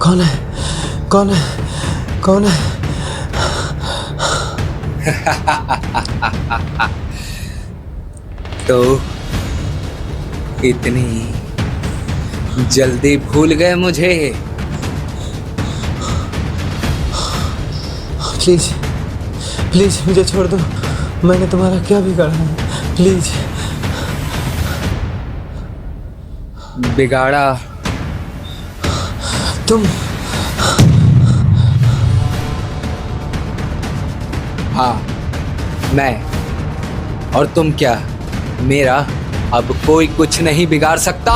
कौन है? कौन है? कौन है? तो इतनी जल्दी भूल गए मुझे? प्लीज प्लीज मुझे छोड़ दो। मैंने तुम्हारा क्या बिगाड़ा है? प्लीज। बिगाड़ा? तुम? हाँ, मैं। और तुम क्या? मेरा अब कोई कुछ नहीं बिगाड़ सकता।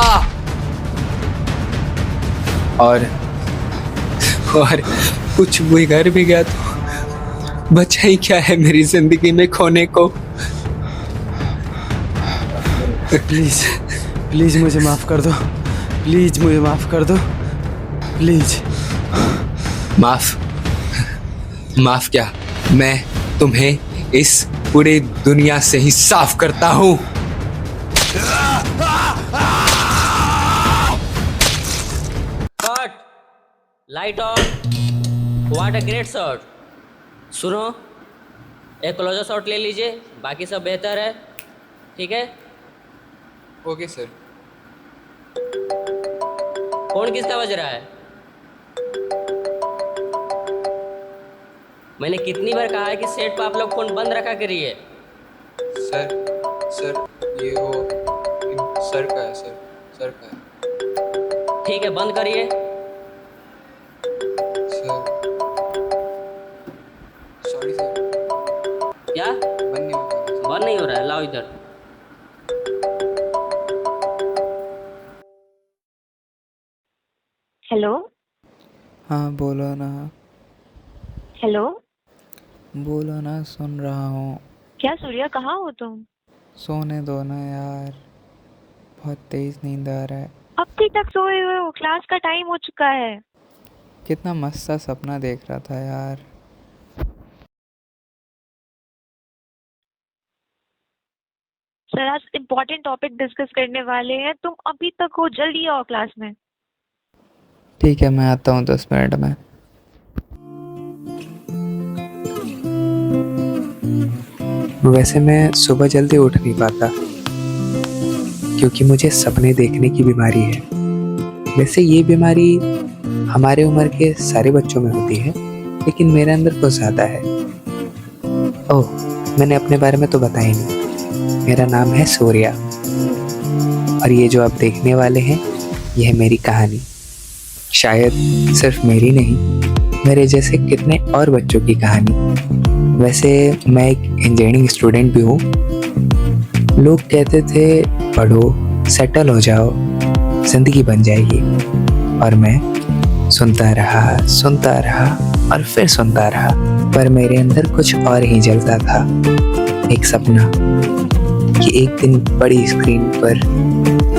और कुछ बिगड़ भी गया तो बचा ही क्या है मेरी जिंदगी में खोने को? प्लीज प्लीज मुझे माफ कर दो। प्लीज मुझे माफ कर दो। प्लीज। माफ क्या? मैं तुम्हें इस पूरी दुनिया से ही साफ करता हूँ। Cut, light on. What a great shot. सुनो, एक क्लोजर शॉट ले लीजिए, बाकी सब बेहतर है। ठीक है? Okay sir. फोन किसका बज रहा है? मैंने कितनी बार कहा है कि सेट पर आप लोग फोन बंद रखा करिए। सर ये वो सर का है सर का है। ठीक है, बंद करिए। सर सॉरी सर, क्या बंद नहीं होगा। बंद नहीं हो रहा है? लाओ इधर। हेलो। हाँ बोलो ना। हेलो। बोलो ना, सुन रहा हूँ। क्या सूर्या, कहाँ हो तुम? सोने दो ना यार, बहुत तेज नींद आ रहा है। अब तक सोए हुए हो? क्लास का टाइम हो चुका है। कितना मस्त सा सपना देख रहा था यार। सर आज इम्पोर्टेंट टॉपिक डिस्कस करने वाले हैं, तुम अभी तक हो? जल्दी आओ क्लास में। ठीक है, मैं आता हूँ 10 मिनट में। वैसे मैं सुबह जल्दी उठ नहीं पाता क्योंकि मुझे सपने देखने की बीमारी है। वैसे ये बीमारी हमारे उम्र के सारे बच्चों में होती है, लेकिन मेरे अंदर कुछ ज़्यादा है। ओह, मैंने अपने बारे में तो बताया ही नहीं। मेरा नाम है सूर्या और ये जो आप देखने वाले हैं, यह है मेरी कहानी। शायद सिर्फ मेरी नहीं, मेरे जैसे कितने और बच्चों की कहानी। वैसे मैं एक इंजीनियरिंग स्टूडेंट भी हूँ। लोग कहते थे पढ़ो, सेटल हो जाओ, जिंदगी बन जाएगी। और मैं सुनता रहा और फिर सुनता रहा, पर मेरे अंदर कुछ और ही जलता था। एक सपना कि एक दिन बड़ी स्क्रीन पर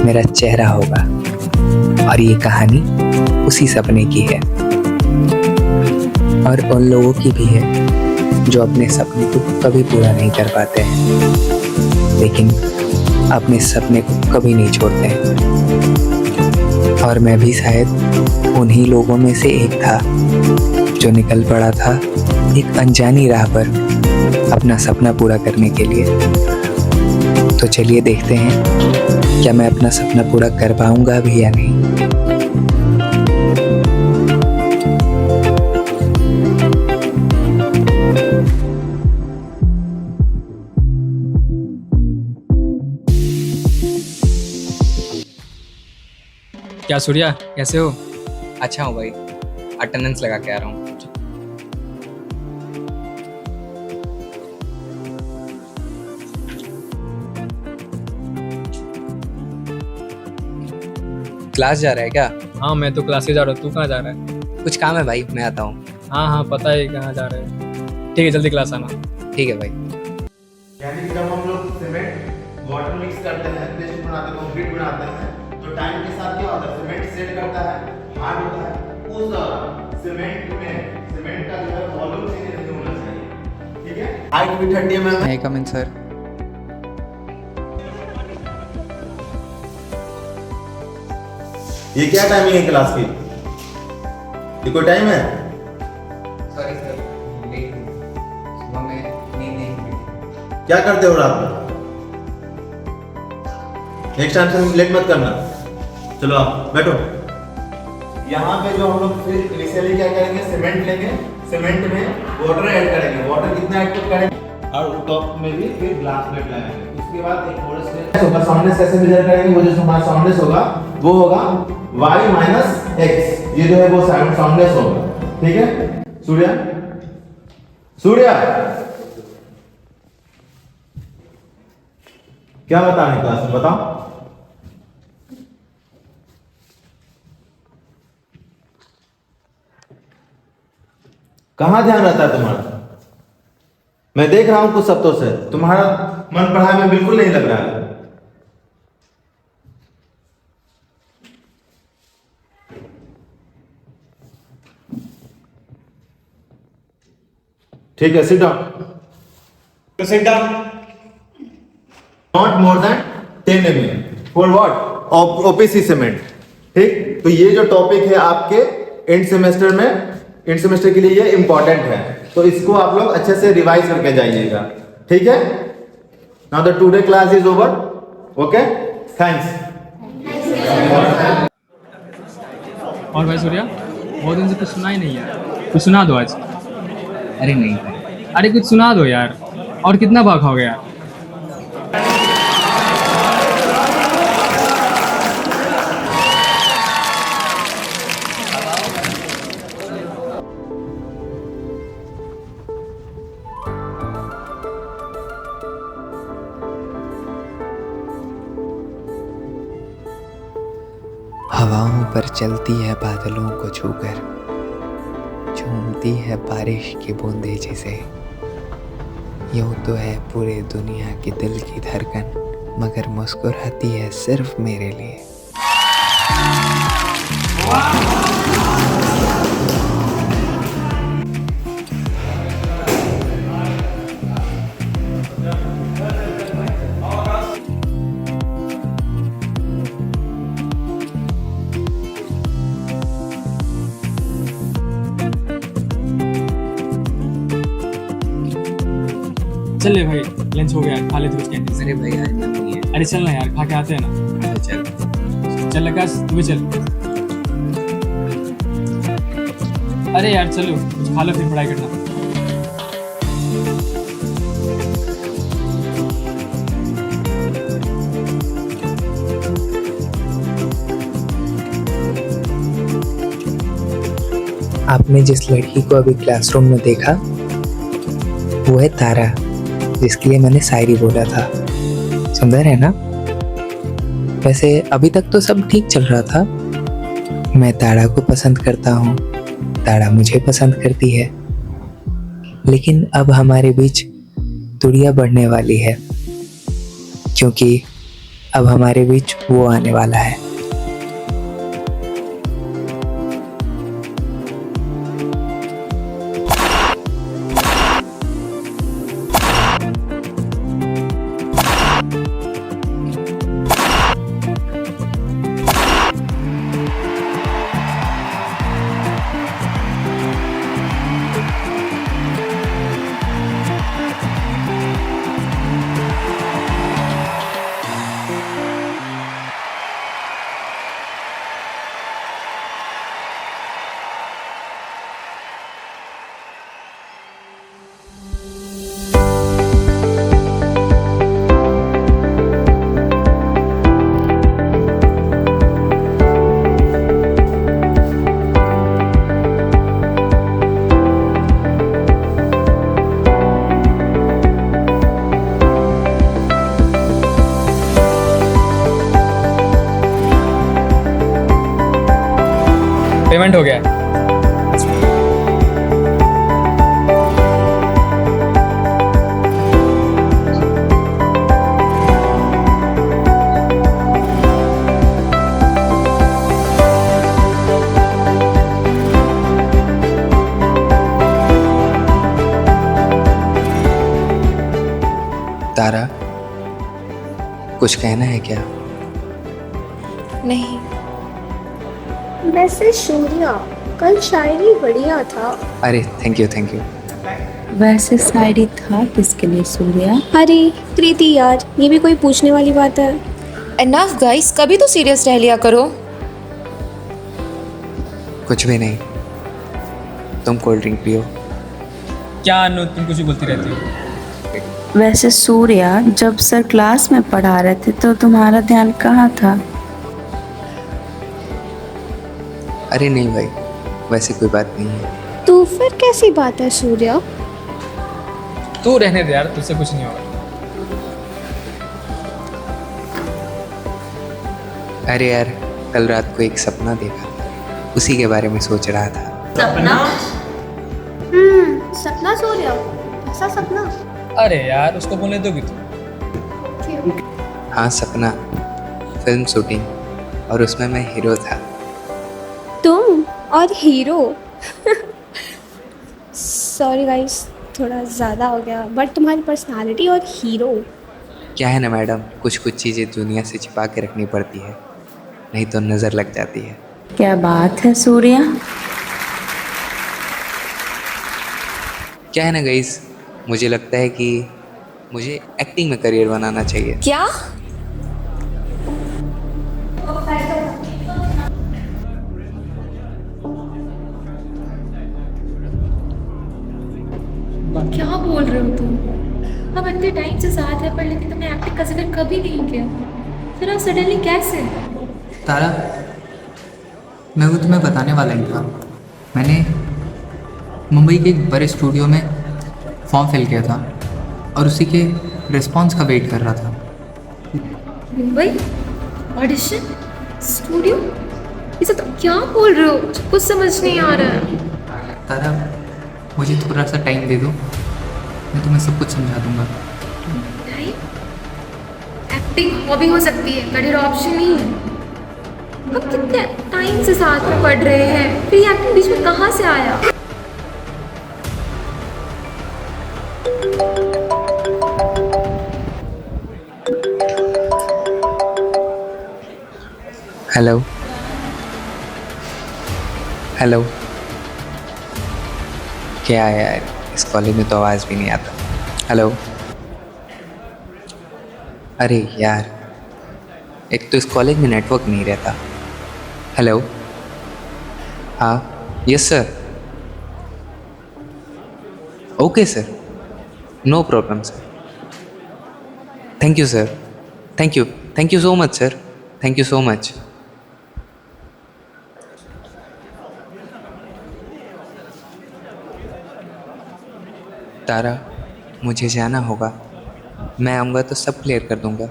मेरा चेहरा होगा, और ये कहानी उसी सपने की है और उन लोगों की भी है जो अपने सपने को कभी पूरा नहीं कर पाते हैं, लेकिन अपने सपने को कभी नहीं छोड़ते हैं। और मैं भी शायद उन्हीं लोगों में से एक था जो निकल पड़ा था एक अनजानी राह पर अपना सपना पूरा करने के लिए। तो चलिए देखते हैं क्या मैं अपना सपना पूरा कर पाऊंगा भी या नहीं। क्या सूर्या, कैसे हो? अच्छा हूँ भाई, अटेंडेंस लगा के आ रहा हूँ। क्लास जा रहा है क्या? हाँ, मैं तो क्लास से जा रहा हूँ। तू कहाँ जा रहा है? कुछ काम है भाई, मैं आता हूँ। हाँ, पता है कहाँ जा रहे हैं। ठीक है, जल्दी क्लास आना। ठीक है भाई। यानी जब हम लोग सीमेंट वाटर मिक्स करते हैं, पेस्ट बनाते हैं, कंक्रीट बनाते हैं, तो टाइम के साथ क्या होता है, सीमेंट सेट करता है, हार्ड होता है। उस दौरान सीमेंट का जो है वॉल्यूम चेंज नहीं होना चाहिए। ठीक है, हाइट भी 30 mm है। मैं कम इन सर। ये क्या टाइमिंग है क्लास की? ये कोई टाइम है? सॉरी सर, लेट हूँ। सुबह में नींद नहीं हुई। क्या करते हो रात में? नेक्स्ट टाइम से लेट मत करना। चलो आप बैठो। यहाँ पे जो हम लोग फिर इनिशियली क्या करेंगे, सीमेंट लेंगे, सीमेंट में वाटर ऐड करेंगे। वाटर कितना ऐड करेंगे और टॉप में भी फिर ग्लास प्लेट लगाएंगे। उसके बाद एक और स्टेप होगा, साउंडनेस कैसे मेजर करेंगे? वो जो हमारा साउंडनेस होगा वो होगा y माइनस x। ये जो है वो साउंडनेस होगा, ठीक है? सूर्या, सूर्या क्या बताने क्लास में, बताओ। कहाँ ध्यान रहता है तुम्हारा? मैं देख रहा हूं कुछ शब्दों से तुम्हारा मन पढ़ाई में बिल्कुल नहीं लग रहा है। ठीक है, sit down. Sit down. Not more than 10 mm for what? OPC cement. ठीक, तो ये जो टॉपिक है आपके एंड सेमेस्टर में, एंड सेमेस्टर के लिए ये इंपॉर्टेंट है, तो इसको आप लोग अच्छे से रिवाइज करके जाइएगा, ठीक है? Now the today class is over. Okay, thanks. और भाई सूर्या, बहुत दिन से कुछ सुना ही नहीं यार, कुछ सुना दो आज। अरे नहीं, अरे कुछ सुना दो यार, और कितना भाग हो गया। हवाओं पर चलती है बादलों को छूकर, झूमती है बारिश की बूंदें जैसे। यूं तो है पूरे दुनिया की दिल की धड़कन, मगर मुस्कुराती है सिर्फ मेरे लिए। चल ले भाई, लंच हो गया, खा लेते कुछ कैंटीन से। अरे भाई आज मन नहीं है। अरे चल ना यार, खा के आते हैं ना। चल। चल आकाश, तू भी चल। अरे यार चलो, कुछ खा लो फिर पढ़ाई करना। आपने जिस लड़की को अभी क्लासरूम में देखा वो है तारा, जिसके लिए मैंने शायरी बोला था। सुंदर है ना? वैसे अभी तक तो सब ठीक चल रहा था। मैं तारा को पसंद करता हूँ, तारा मुझे पसंद करती है, लेकिन अब हमारे बीच दूरियां बढ़ने वाली है, क्योंकि अब हमारे बीच वो आने वाला है। पेमेंट हो गया। तारा, कुछ कहना है क्या? नहीं, वैसे सूर्या, कल शायरी बढ़िया था। अरे थैंक यू। वैसे शायरी था किसके लिए सूर्या? अरे कृति यार, ये भी कोई पूछने वाली बात है? एनफ गाइस, कभी तो सीरियस रह लिया करो। कुछ भी नहीं, तुम कोल्ड ड्रिंक पियो। क्या अनु, तुम कुछ भी बोलती रहती हो। वैसे सूर्या, जब सर क्लास में पढ़ा रहे थे तो तुम्हारा ध्यान कहाँ था? अरे नहीं भाई, वैसे कोई बात नहीं है। तो फिर कैसी बात है सूर्या? तू रहने दे यार, तुझसे कुछ नहीं होगा। अरे यार, कल रात को एक सपना देखा, उसी के बारे में सोच रहा था। सपना? सपना सूर्या? ऐसा सपना? अरे यार, उसको बोलने दोगी तू? हाँ सपना, फिल्म शूटिंग, और उसमें मैं हीरो था। तुम और हीरो? सॉरी गाइस, थोड़ा ज़्यादा हो गया, बट तुम्हारी पर्सनालिटी और हीरो। क्या है ना मैडम, कुछ चीज़ें दुनिया से छिपा के रखनी पड़ती है, नहीं तो नज़र लग जाती है। क्या बात है सूर्या? क्या है ना गाइस, मुझे लगता है कि मुझे एक्टिंग में करियर बनाना चाहिए। क्या? क्या बोल रहे हो तुम? हम इतने टाइम से साथ है, पर लेकिन तुमने एक्टिंग कंसिडर कभी नहीं किया, फिर आप सडनली कैसे? तारा, मैं वो तुम्हें बताने वाला ही था। मैंने मुंबई के एक बड़े स्टूडियो में फॉर्म फिल किया था और उसी के रिस्पांस का वेट कर रहा था। मुंबई ऑडिशन स्टूडियो, ये सब तुम क्या बोल रहे हो? कुछ समझ नहीं आ रहा है। तारा, मुझे थोड़ा सा टाइम दे दो, मैं तुम्हें सब कुछ समझा दूंगा। नहीं, एक्टिंग हॉबी हो सकती है, करियर ऑप्शन नहीं है। हम कितने टाइम से साथ में पढ़ रहे हैं, फिर ये एक्टिंग बीच में कहाँ से आया? हेलो हेलो, क्या है यार, इस कॉलेज में तो आवाज़ भी नहीं आता। हेलो, अरे यार, एक तो इस कॉलेज में नेटवर्क नहीं रहता। हेलो, हाँ, yes sir, okay sir, no problem sir, thank you sir, thank you so much sir, thank you so much. Tara, मुझे जाना होगा, मैं आऊँगा तो सब क्लियर कर दूँगा,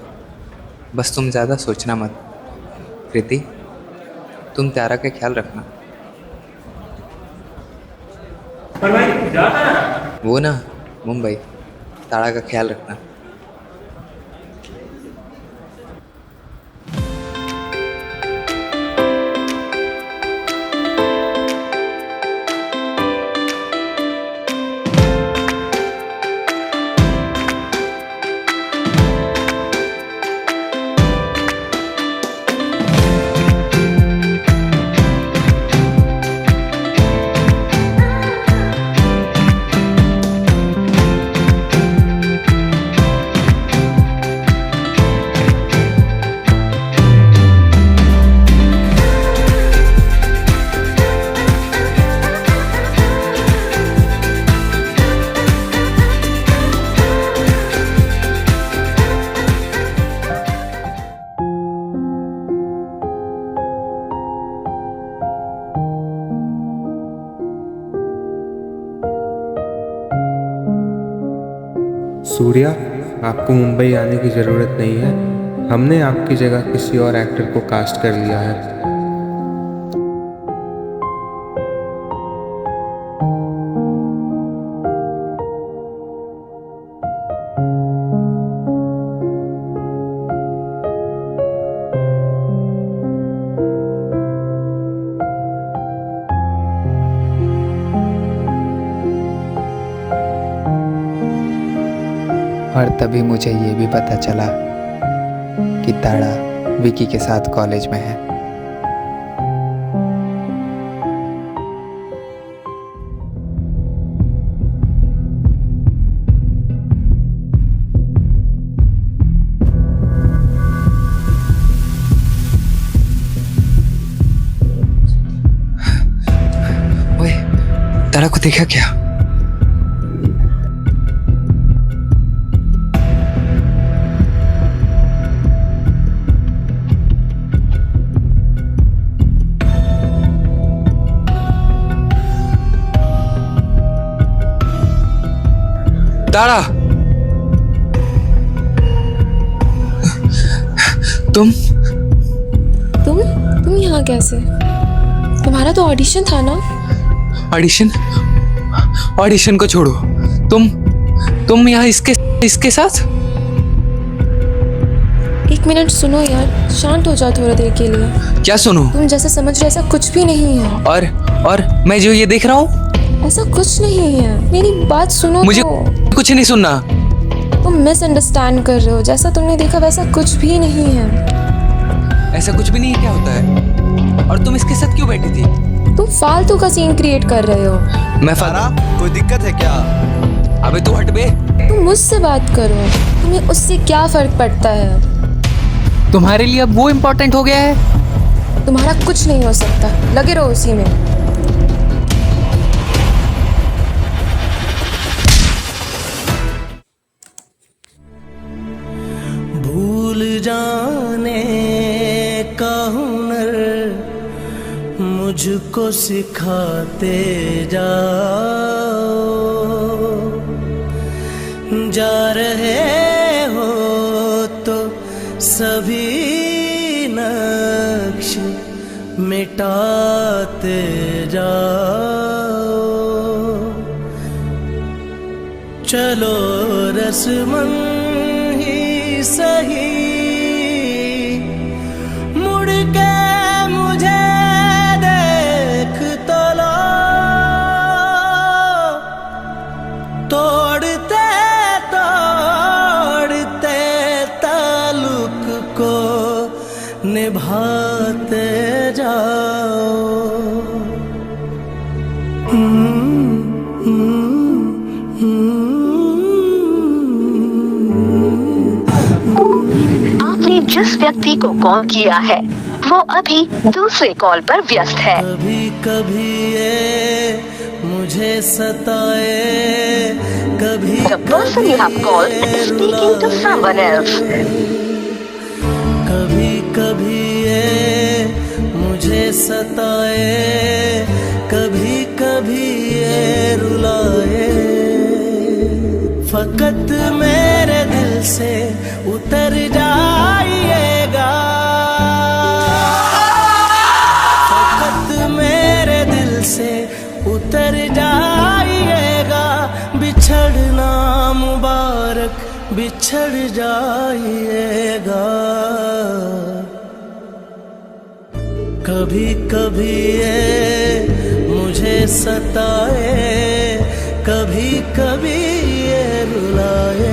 बस तुम ज़्यादा सोचना मत। कृति, तुम तारा का ख्याल रखना। पर भाई जाता है वो ना मुंबई, तारा का ख्याल रखना। सूर्या, आपको मुंबई आने की ज़रूरत नहीं है, हमने आपकी जगह किसी और एक्टर को कास्ट कर लिया है। और तभी मुझे ये भी पता चला कि ताड़ा विकी के साथ कॉलेज में है। तारा को देखा क्या? तारा, तुम यहाँ कैसे? तुम्हारा तो ऑडिशन था ना? ऑडिशन को छोड़ो। तुम यहाँ इसके साथ? एक मिनट सुनो यार, शांत हो जाओ थोड़ा देर के लिए। क्या सुनो? तुम जैसा समझ रहे ऐसा कुछ भी नहीं है। और मैं जो ये देख रहा हूँ ऐसा कुछ नहीं है, मेरी बात सुनो। मुझे तो। कुछ नहीं सुनना। तुम मिसअंडरस्टैंड कर रहे हो, जैसा तुमने देखा वैसा कुछ भी नहीं है। ऐसा कुछ भी नहीं है? क्या होता है? और तुम इसके साथ क्यों बैठी थी? तुम फालतू का सीन क्रिएट कर रहे हो। मैं कोई दिक्कत है क्या? अबे तू हट बे। तुम मुझसे बात करो, तुम्हें उससे क्या फर्क पड़ता है? तुम्हारे लिए अब वो इम्पोर्टेंट हो गया है? तुम्हारा कुछ नहीं हो सकता, लगे रहो उसी में। भूल जाने का हुनर मुझको सिखाते जाओ, जा रहे हो तो सभी नक्श मिटाते जाओ। चलो रस्मन ही सही, मुड़ के मुझे देख तो लो, तोड़ते तोड़ते ताल्लुक को निभाते जाओ। आपने जिस व्यक्ति को कॉल किया है वो अभी दूसरे कॉल पर व्यस्त है। कभी कभी ये मुझे सताए, कभी The person you have called is speaking to someone else. कभी कभी ये मुझे सताए, कभी कभी ये रुलाए। फकत मेरे दिल से उतर जाइएगा, फकत मेरे दिल से उतर जाइएगा। बिछड़ना मुबारक, बिछड़ जाइएगा। कभी कभी ये मुझे सताए, कभी कभी ये रुलाए।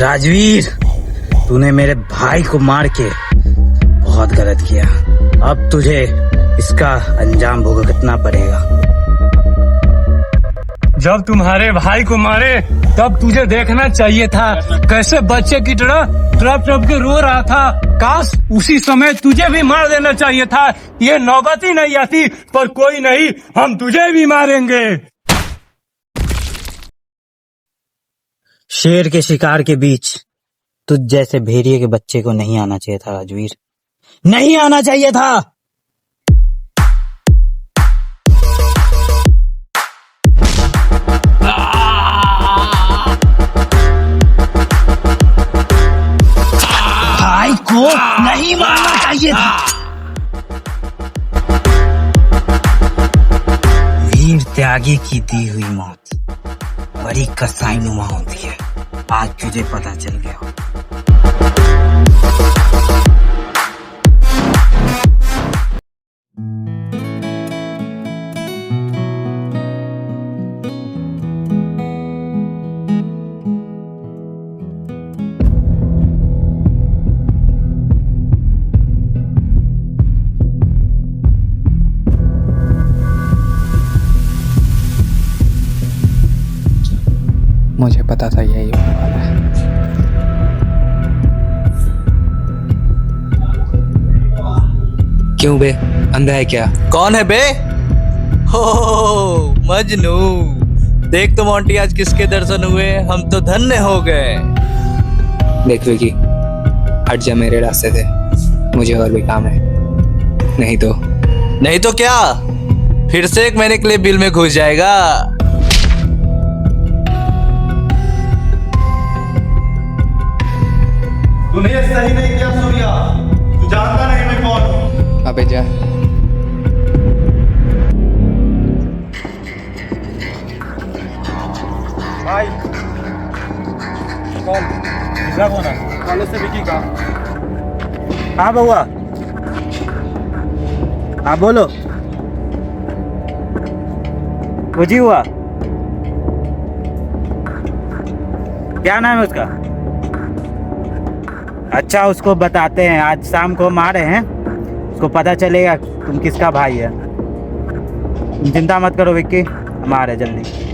राजवीर, तूने मेरे भाई को मार के बहुत गलत किया। अब तुझे इसका अंजाम भुगतना पड़ेगा। जब तुम्हारे भाई को मारे तब तुझे देखना चाहिए था कैसे बच्चे की तरह ट्रप ट्रप के रो रहा था। काश उसी समय तुझे भी मार देना चाहिए था। ये नौबत ही नहीं आती, पर कोई नहीं, हम तुझे भी मारेंगे। शेर के शिकार के बीच तुझ जैसे भेड़िए के बच्चे को नहीं आना चाहिए था राजवीर, नहीं आना चाहिए था। भाई को नहीं मारना चाहिए था। वीर त्यागी की दी हुई मौत बड़ी कसाईनुमा होती है। आज तुझे पता चल गया। मुझे पता था यही होने वाला है। क्यों बे, अंधा है क्या? कौन है बे? हो मजनू, देख तो मोंटी आज किसके दर्शन हुए, हम तो धन्य हो गए। देख विकी, हट जा मेरे रास्ते से, मुझे और भी काम है। नहीं तो क्या फिर से 1 महीने के लिए बिल में घुस जाएगा? तूने ये सही नहीं किया सूर्या, तू जानता नहीं मैं कौन हूँ। अबे जा। भाई कॉल दूसरा कौन है? कॉलेज से विकी का। हाँ बउआ, हाँ बोलो। कुछ ही हुआ? क्या नाम है उसका? अच्छा, उसको बताते हैं, आज शाम को हम आ रहे हैं, उसको पता चलेगा तुम किसका भाई है। तुम चिंता मत करो विक्की, हम आ रहे हैं जल्दी।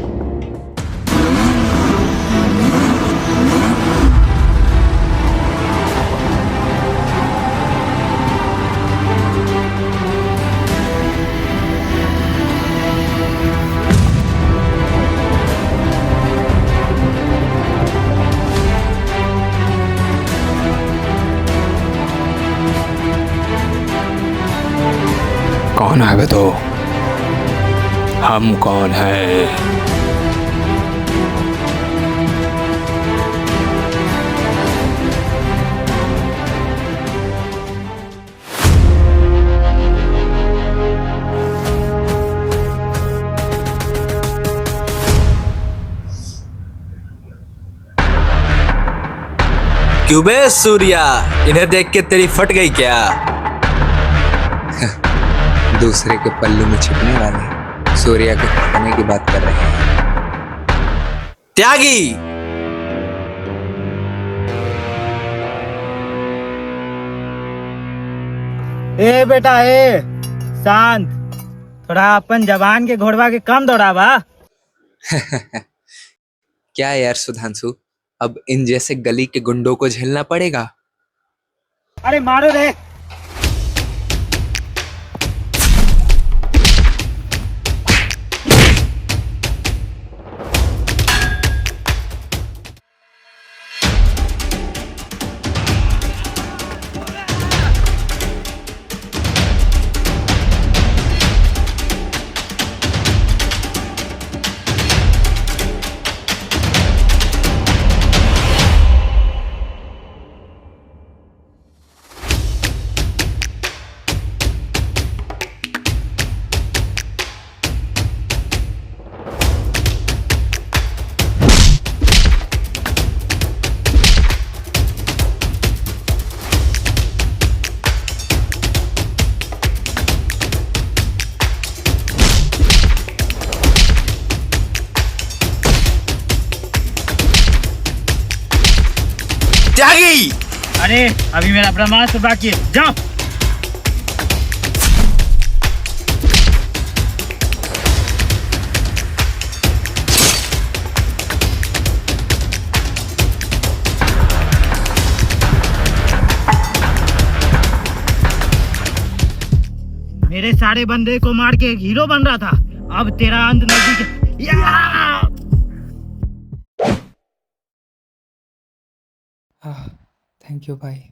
कौन है बे तो? हम कौन हैं? क्यों बे सूर्या, इन्हें देख के तेरी फट गई क्या? दूसरे के पल्लू में छिपने वाले सूर्या के फटने की बात कर रहे हैं। त्यागी, ए बेटा ए, शांत, थोड़ा अपन जवान के घोड़वा के कम दौड़ावा। क्या यार सुधांशु, अब इन जैसे गली के गुंडों को झेलना पड़ेगा। अरे मारो रे। त्यागी। अरे अभी मेरा ब्रह्मास्त्र बाकी है, जाओ। मेरे सारे बंदे को मार के एक हीरो बन रहा था, अब तेरा अंत नजदीक है। थैंक यू भाई।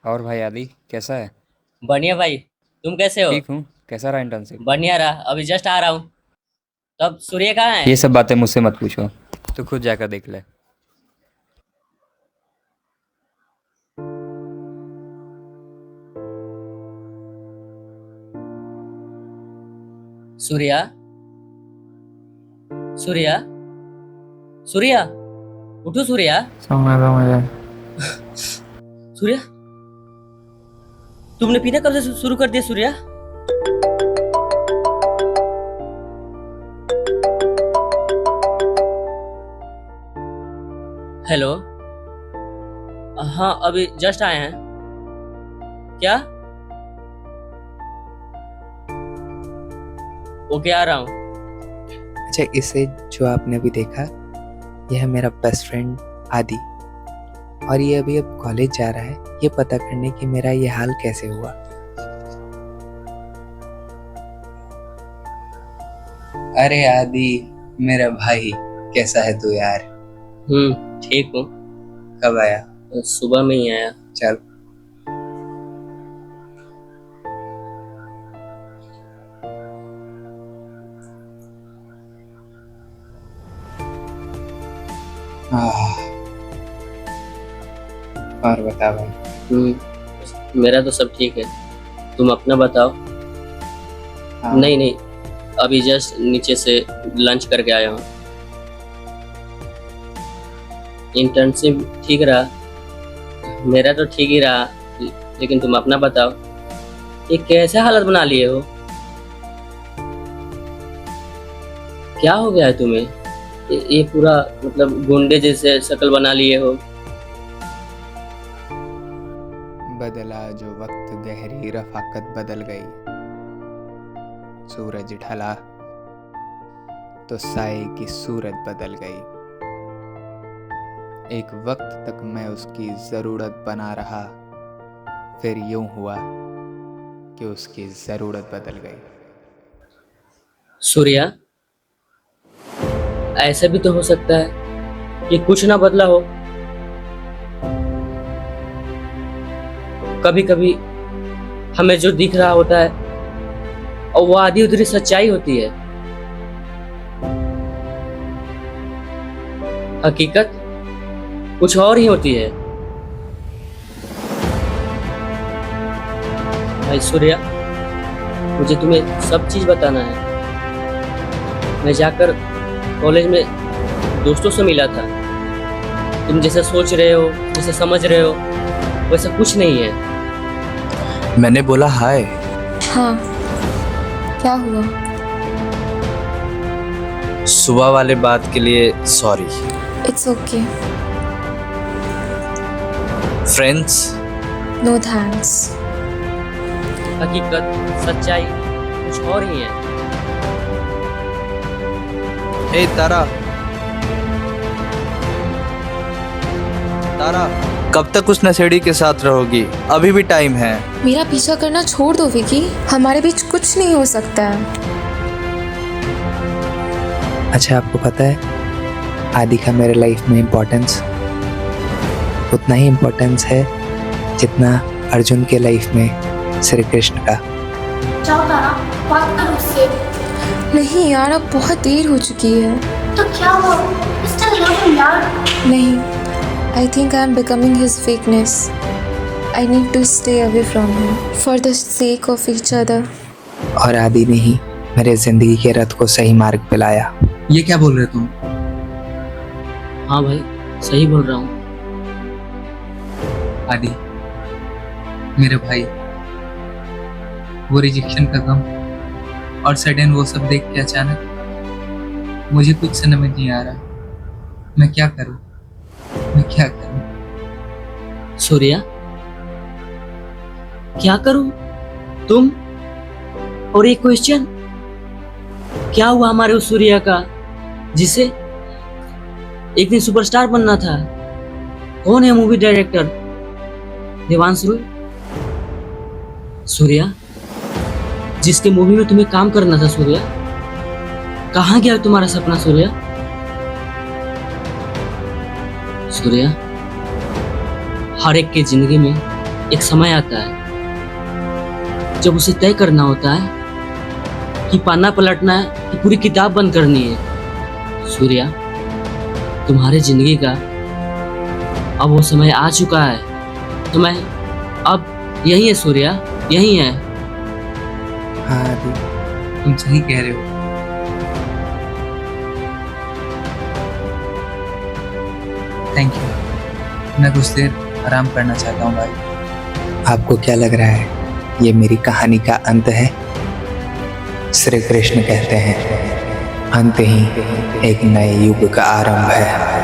और भाई आदि कैसा है? बढ़िया भाई, तुम कैसे हो? ठीक हूँ। कैसा रहा इंटर्नशिप? बढ़िया रहा, अभी जस्ट आ रहा हूँ। तब सूर्य कहाँ है? ये सब बातें मुझसे मत पूछो, तो खुद जाकर देख ले। सूर्या, सूर्या, सूर्या, उठो सूर्या। सूर्या, तुमने पीना कब से शुरू कर दिया सूर्या? हेलो, हाँ अभी जस्ट आए हैं। क्या? ओके आ रहा हूँ। अच्छा, इसे जो आपने अभी देखा, यह है मेरा बेस्ट फ्रेंड आदि, और ये अभी अब कॉलेज जा रहा है ये पता करने कि मेरा ये हाल कैसे हुआ। अरे आदि मेरा भाई, कैसा है तू यार? ठीक हूँ। कब आया? सुबह में ही आया। चल। और बता भाई। मेरा तो सब ठीक है, तुम अपना बताओ। नहीं नहीं, अभी जस्ट नीचे से लंच करके आया हूँ। इंटर्नशिप ठीक रहा, मेरा तो ठीक ही रहा, लेकिन तुम अपना बताओ, ये कैसे हालत बना लिए हो? क्या हो गया है तुम्हें? ये पूरा मतलब गुंडे जैसे शक्ल बना लिए हो। बदला जो वक्त गहरी रफाकत बदल गई, सूरज ढला तो साए की सूरत बदल गई। एक वक्त तक मैं उसकी ज़रूरत बना रहा, फिर यूं हुआ कि उसकी ज़रूरत बदल गई। सूर्या, ऐसा भी तो हो सकता है कि कुछ ना बदला हो। कभी कभी हमें जो दिख रहा होता है और वो आधी उधरी सच्चाई होती है। हकीकत कुछ और ही होती है। भाई सूर्या, मुझे तुम्हें सब चीज बताना है। मैं जाकर कॉलेज में दोस्तों से मिला था। तुम जैसे सोच रहे हो, जैसे समझ रहे हो, वैसा कुछ नहीं है। मैंने बोला हाय। हाँ, क्या हुआ? सुबह वाले बात के लिए sorry. It's okay. Friends? No thanks. हकीकत, सच्चाई कुछ और ही है। ए तारा, तारा, कब तक उस नशेड़ी के साथ रहोगी? अभी भी टाइम है। मेरा पीछा करना छोड़ दो विकी, हमारे बीच कुछ नहीं हो सकता है। अच्छा, आपको पता है आदि का मेरे लाइफ में इम्पोर्टेंस उतना ही इम्पोर्टेंस है जितना अर्जुन के लाइफ में श्री कृष्ण का। जाओ तारा, बात कर उससे। नहीं यार, अब बहुत देर हो चुकी है। तो क्या हुआ? Still love him यार। नहीं, I think I am becoming his weakness. I need to stay away from him for the sake of each other. और आदि ने ही मेरे जिंदगी के रथ को सही मार्ग पे लाया। ये क्या बोल रहे तुम? हाँ भाई, सही बोल रहा हूँ। आदि, मेरे भाई, वो रिजेक्शन का गम और सडन वो सब देख के अचानक मुझे कुछ समझ नहीं आ रहा। मैं क्या करूं? सूर्या, क्या करूं? तुम और एक क्वेश्चन, क्या हुआ हमारे उस सूर्या का जिसे एक दिन सुपरस्टार बनना था? कौन है मूवी डायरेक्टर? देवांश रॉय? सूर्या, जिसके मूवी में तुम्हें काम करना था, सूर्या, कहाँ गया तुम्हारा सपना? सूर्या, हर एक के जिंदगी में एक समय आता है जब उसे तय करना होता है कि पन्ना पलटना है कि पूरी किताब बंद करनी है। सूर्या, तुम्हारी जिंदगी का अब वो समय आ चुका है। तुम्हें अब यही है सूर्या, यही है। हाँ आदि, तुम सही कह रहे हो। Thank you. मैं कुछ देर आराम करना चाहता हूँ भाई। आपको क्या लग रहा है ये मेरी कहानी का अंत है? श्री कृष्ण कहते हैं, अंत ही एक नए युग का आरंभ है।